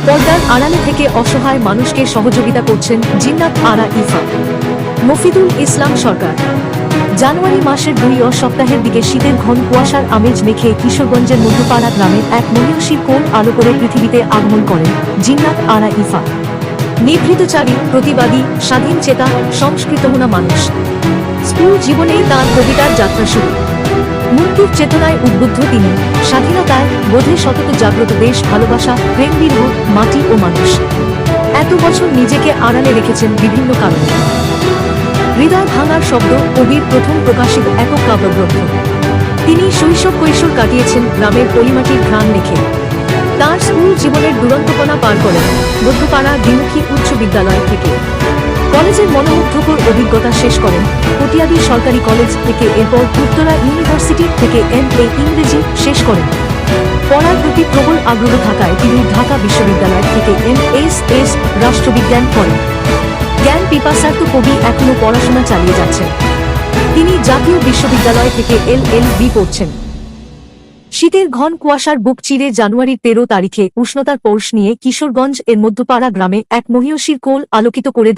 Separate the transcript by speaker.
Speaker 1: পর্দার আড়ালে থেকে অসহায় মানুষকে সহযোগিতা করছেন জিন্নাত আরা ইফা। মফিদুল ইসলাম সরকার। জানুয়ারি মাসের 2 সপ্তাহের দিকে শীতের ঘন কুয়াশার আমেজ মেখে কিশোরগঞ্জের মধ্যপাড়া গ্রামের এক মহিষীর কোল আলো করে পৃথিবীতে আগমন করেন জিন্নাত আরা ইফা। নিভৃতচারী, প্রতিবাদী, স্বাধীন চেতা, সংস্কৃতমনা মানুষ। স্কুল জীবনেই তাঁর কবিতার যাত্রা শুরু। মুক্তির চেতনায় উদ্বুদ্ধ তিনি, স্বাধীনতায় বোধে সতত জাগ্রত দেশ ভালোবাসা, প্রেম, বিরহ, মাটি ও মানুষ। এত বছর নিজেকে আড়ালে রেখেছেন বিভিন্ন কারণে। হৃদয় ভাঙার শব্দ কবির প্রথম প্রকাশিত একক কাব্যগ্রন্থ। তিনি শৈশব কৈশোর কাটিয়েছেন গ্রামের পলিমাটির ঘ্রাণ রেখে। তাঁর স্কুল জীবনের দুরন্তপনা পার করেন মধ্যপাড়া দ্বিমুখী উচ্চ বিদ্যালয় থেকে। কলেজের মনোমুগ্ধকর অভিজ্ঞতা শেষ করেন পটিয়াদি সরকারি কলেজ থেকে। এরপর উত্তরা ইউনিভার্সিটি থেকে MA ইংরেজি শেষ করেন। পড়ার প্রতি প্রবল আগ্রহ থাকায় তিনি ঢাকা বিশ্ববিদ্যালয় থেকে MSS রাষ্ট্রবিজ্ঞান করেন। জ্ঞান পিপাসার্থ কবি এখনও পড়াশোনা চালিয়ে যাচ্ছেন। তিনি জাতীয় বিশ্ববিদ্যালয় থেকে LLB পড়ছেন। শীতের ঘন কুয়াশার বুক চিরে জানুয়ারির 13 তারিখে উষ্ণতার পৌষ নিয়ে কিশোরগঞ্জ এর মধ্যপাড়া গ্রামে এক মহিষীর কোল আলোকিত করে